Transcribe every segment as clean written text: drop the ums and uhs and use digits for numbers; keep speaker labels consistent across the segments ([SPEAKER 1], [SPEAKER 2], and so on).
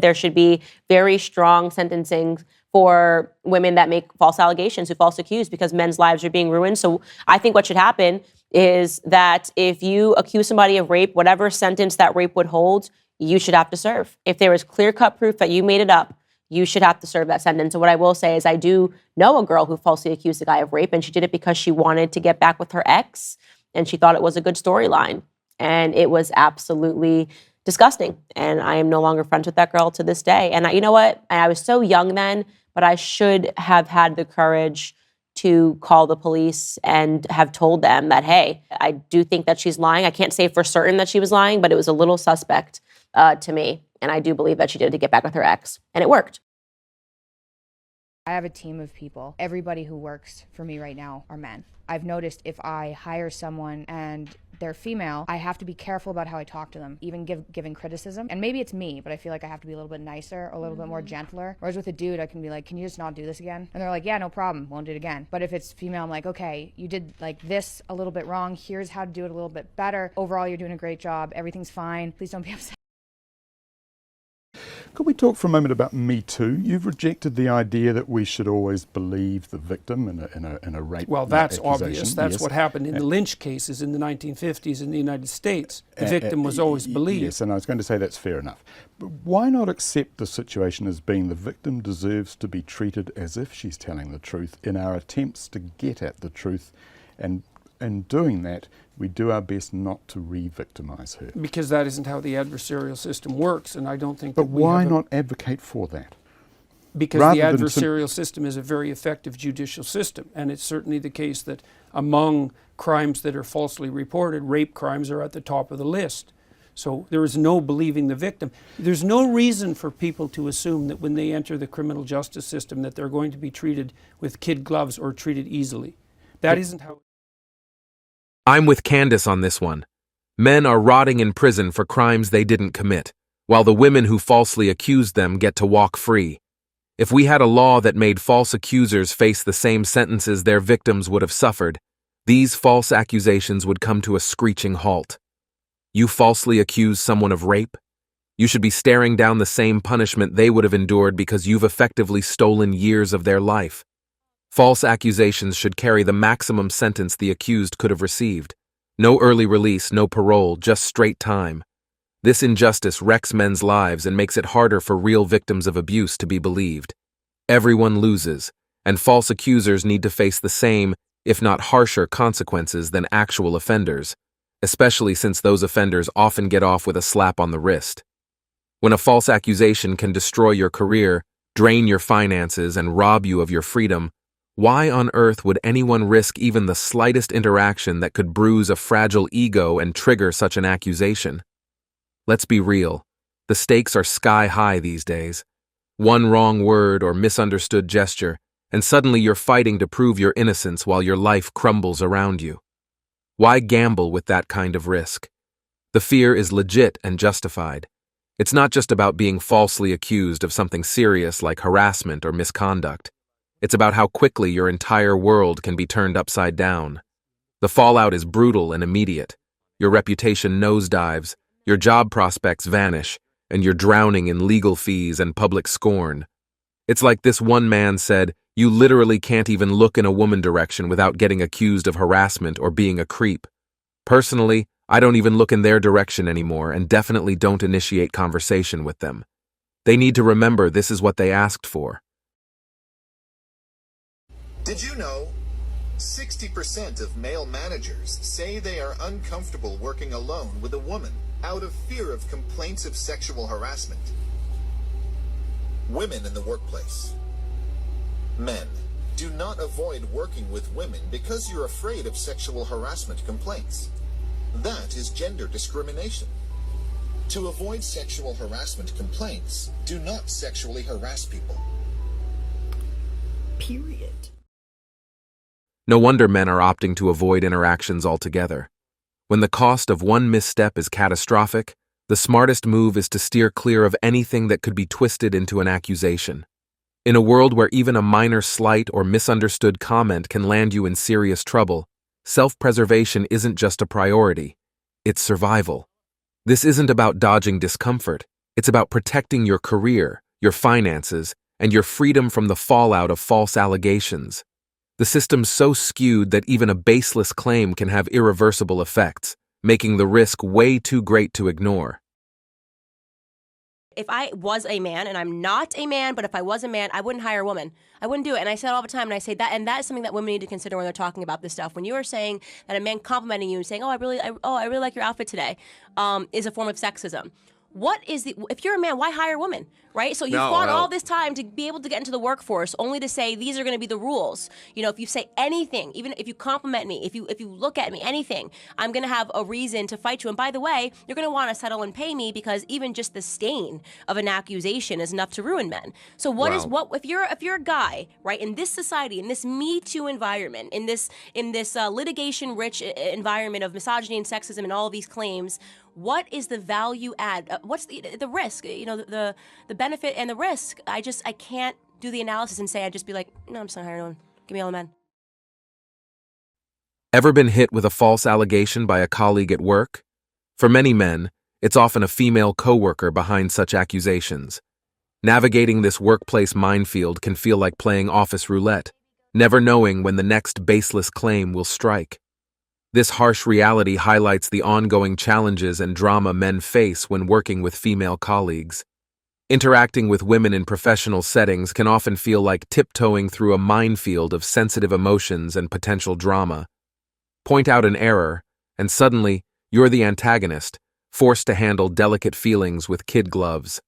[SPEAKER 1] There should be very strong sentencing for women that make false allegations, who false accuse, because men's lives are being ruined. So I think what should happen is that if you accuse somebody of rape, whatever sentence that rape would hold, you should have to serve. If there is clear-cut proof that you made it up, you should have to serve that sentence. And what I will say is I do know a girl who falsely accused a guy of rape, and she did it because she wanted to get back with her ex, and she thought it was a good storyline. And it was absolutely disgusting. And I am no longer friends with that girl to this day. And you know what? I was so young then, but I should have had the courage to call the police and have told them that, hey, I do think that she's lying. I can't say for certain that she was lying, but it was a little suspect to me. And I do believe that she did it to get back with her ex. And it worked.
[SPEAKER 2] I have a team of people. Everybody who works for me right now are men. I've noticed if I hire someone and they're female, I have to be careful about how I talk to them, even giving criticism. And maybe it's me, but I feel like I have to be a little bit nicer, a little bit more gentler. Whereas with a dude, I can be like, can you just not do this again? And they're like, yeah, no problem, won't do it again. But if it's female, I'm like, okay, you did like this a little bit wrong. Here's how to do it a little bit better. Overall, you're doing a great job. Everything's fine. Please don't be upset.
[SPEAKER 3] Could we talk for a moment about METOO? You've rejected the idea that we should always believe the victim in a rape.
[SPEAKER 4] Well, that's
[SPEAKER 3] accusation.
[SPEAKER 4] obvious. That's what happened in the lynch cases in the 1950s in the United States. The victim was always believed.
[SPEAKER 3] Yes, and I was going to say that's fair enough. But why not accept the situation as being the victim deserves to be treated as if she's telling the truth in our attempts to get at the truth, and in doing that, we do our best not to re-victimize her.
[SPEAKER 4] Because that isn't how the adversarial system works, and I don't think
[SPEAKER 3] but
[SPEAKER 4] that we
[SPEAKER 3] why not advocate for that?
[SPEAKER 4] Because the adversarial system is a very effective judicial system, and it's certainly the case that among crimes that are falsely reported, rape crimes are at the top of the list. So there is no believing the victim. There's no reason for people to assume that when they enter the criminal justice system that they're going to be treated with kid gloves or treated easily. That isn't how...
[SPEAKER 5] I'm with Candace on this one. Men are rotting in prison for crimes they didn't commit, while the women who falsely accused them get to walk free. If we had a law that made false accusers face the same sentences their victims would have suffered, these false accusations would come to a screeching halt. You falsely accuse someone of rape? You should be staring down the same punishment they would have endured because you've effectively stolen years of their life. False accusations should carry the maximum sentence the accused could have received. No early release, no parole, just straight time. This injustice wrecks men's lives and makes it harder for real victims of abuse to be believed. Everyone loses, and false accusers need to face the same, if not harsher, consequences than actual offenders, especially since those offenders often get off with a slap on the wrist. When a false accusation can destroy your career, drain your finances, and rob you of your freedom, why on earth would anyone risk even the slightest interaction that could bruise a fragile ego and trigger such an accusation? Let's be real. The stakes are sky high these days. One wrong word or misunderstood gesture, and suddenly you're fighting to prove your innocence while your life crumbles around you. Why gamble with that kind of risk? The fear is legit and justified. It's not just about being falsely accused of something serious like harassment or misconduct. It's about how quickly your entire world can be turned upside down. The fallout is brutal and immediate. Your reputation nosedives, your job prospects vanish, and you're drowning in legal fees and public scorn. It's like this one man said, you literally can't even look in a woman direction without getting accused of harassment or being a creep. Personally, I don't even look in their direction anymore and definitely don't initiate conversation with them. They need to remember this is what they asked for.
[SPEAKER 6] Did you know 60% of male managers say they are uncomfortable working alone with a woman out of fear of complaints of sexual harassment? Women in the workplace. Men, do not avoid working with women because you're afraid of sexual harassment complaints. That is gender discrimination. To avoid sexual harassment complaints, do not sexually harass people. Period.
[SPEAKER 5] No wonder men are opting to avoid interactions altogether. When the cost of one misstep is catastrophic, the smartest move is to steer clear of anything that could be twisted into an accusation. In a world where even a minor slight or misunderstood comment can land you in serious trouble, self-preservation isn't just a priority, it's survival. This isn't about dodging discomfort, It's about protecting your career, your finances, and your freedom from the fallout of false allegations. The system's so skewed that even a baseless claim can have irreversible effects, making the risk way too great to ignore.
[SPEAKER 7] If I was a man, and I'm not a man, but if I was a man, I wouldn't hire a woman. I wouldn't do it. And I say it all the time, and I say that, and that is something that women need to consider when they're talking about this stuff. When you are saying that a man complimenting you and saying, I really like your outfit today, is a form of sexism. If you're a man, why hire a woman, right? So you fought all this time to be able to get into the workforce, only to say these are going to be the rules. You know, if you say anything, even if you compliment me, if you look at me, anything, I'm going to have a reason to fight you. And by the way, you're going to want to settle and pay me, because even just the stain of an accusation is enough to ruin men. So if you're a guy, right, in this society, in this Me Too environment, in this litigation-rich environment of misogyny and sexism and all of these claims, what is the value add? What's the risk? You know, the benefit and the risk. I can't do the analysis and say, I'd just be like, no, I'm just not hiring anyone. Give me all the men.
[SPEAKER 5] Ever been hit with a false allegation by a colleague at work? For many men, it's often a female coworker behind such accusations. Navigating this workplace minefield can feel like playing office roulette, never knowing when the next baseless claim will strike. This harsh reality highlights the ongoing challenges and drama men face when working with female colleagues. Interacting with women in professional settings can often feel like tiptoeing through a minefield of sensitive emotions and potential drama. Point out an error, and suddenly, you're the antagonist, forced to handle delicate feelings with kid gloves.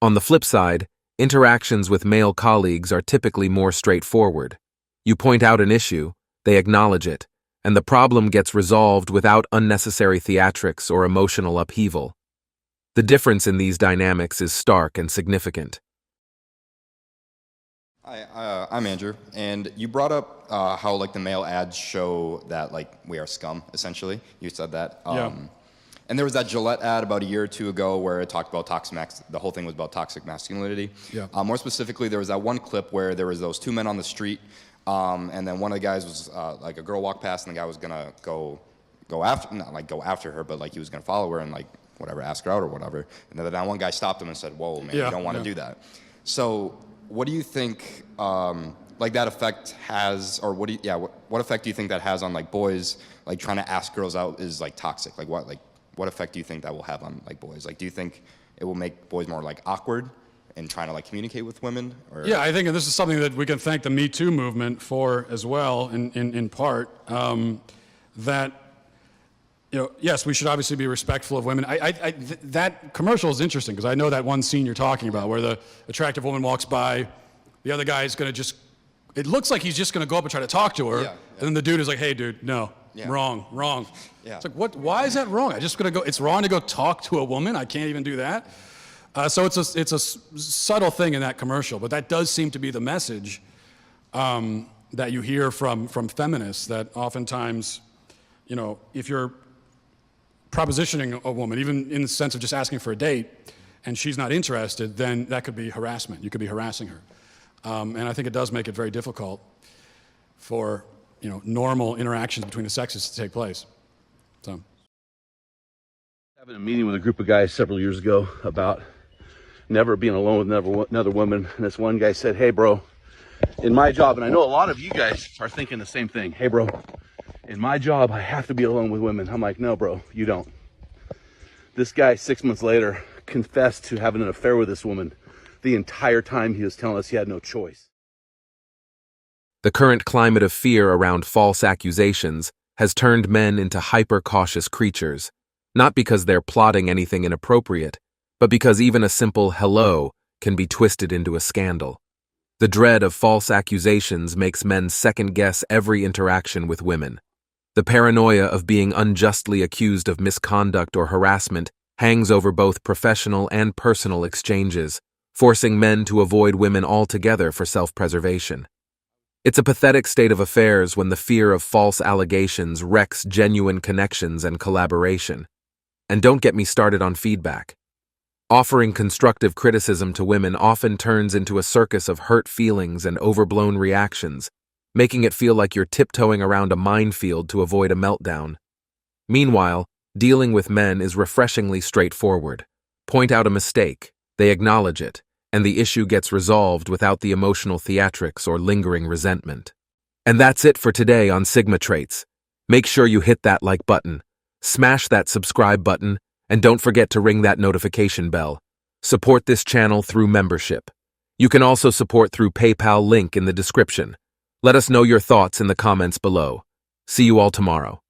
[SPEAKER 5] On the flip side, interactions with male colleagues are typically more straightforward. You point out an issue, they acknowledge it, and the problem gets resolved without unnecessary theatrics or emotional upheaval. The difference in these dynamics is stark and significant.
[SPEAKER 8] Hi, I'm Andrew, and you brought up how like the male ads show that like we are scum, essentially. You said that.
[SPEAKER 4] Yeah.
[SPEAKER 8] And there was that Gillette ad about a year or two ago where it talked about the whole thing was about toxic masculinity. Yeah. More specifically, there was that one clip where there was those two men on the street, and then one of the guys was like a girl walked past, and the guy was gonna go after her, but like he was gonna follow her and like whatever, ask her out or whatever. And then that one guy stopped him and said, "Whoa, man, you don't want to do that." So, what do you think like that effect has, or what effect do you think that has on like boys like trying to ask girls out is like toxic? Like what effect do you think that will have on like boys? Like, do you think it will make boys more like awkward in trying to like communicate with women? Or?
[SPEAKER 9] Yeah, I think this is something that we can thank the Me Too movement for as well, in part. That, you know, yes, we should obviously be respectful of women. That commercial is interesting because I know that one scene you're talking about where the attractive woman walks by, the other guy is going to just, it looks like he's just going to go up and try to talk to her, and then the dude is like, "Hey, dude, no. Yeah. Wrong. Yeah. It's like, what? Why is that wrong? It's wrong to go talk to a woman. I can't even do that. So it's a subtle thing in that commercial, but that does seem to be the message that you hear from feminists, that oftentimes, you know, if you're propositioning a woman, even in the sense of just asking for a date, and she's not interested, then that could be harassment. You could be harassing her. And I think it does make it very difficult for, you know, normal interactions between the sexes to take place. So,
[SPEAKER 10] having a meeting with a group of guys several years ago about never being alone with another woman, and this one guy said, "Hey, bro, in my job," and I know a lot of you guys are thinking the same thing. "Hey, bro, in my job, I have to be alone with women." I'm like, "No, bro, you don't." This guy 6 months later confessed to having an affair with this woman the entire time he was telling us he had no choice.
[SPEAKER 5] The current climate of fear around false accusations has turned men into hyper-cautious creatures, not because they're plotting anything inappropriate, but because even a simple hello can be twisted into a scandal. The dread of false accusations makes men second-guess every interaction with women. The paranoia of being unjustly accused of misconduct or harassment hangs over both professional and personal exchanges, forcing men to avoid women altogether for self-preservation. It's a pathetic state of affairs when the fear of false allegations wrecks genuine connections and collaboration. And don't get me started on feedback. Offering constructive criticism to women often turns into a circus of hurt feelings and overblown reactions, making it feel like you're tiptoeing around a minefield to avoid a meltdown. Meanwhile, dealing with men is refreshingly straightforward. Point out a mistake, they acknowledge it, and the issue gets resolved without the emotional theatrics or lingering resentment. And that's it for today on Sigma Traits. Make sure you hit that like button, smash that subscribe button, and don't forget to ring that notification bell. Support this channel through membership. You can also support through PayPal link in the description. Let us know your thoughts in the comments below. See you all tomorrow.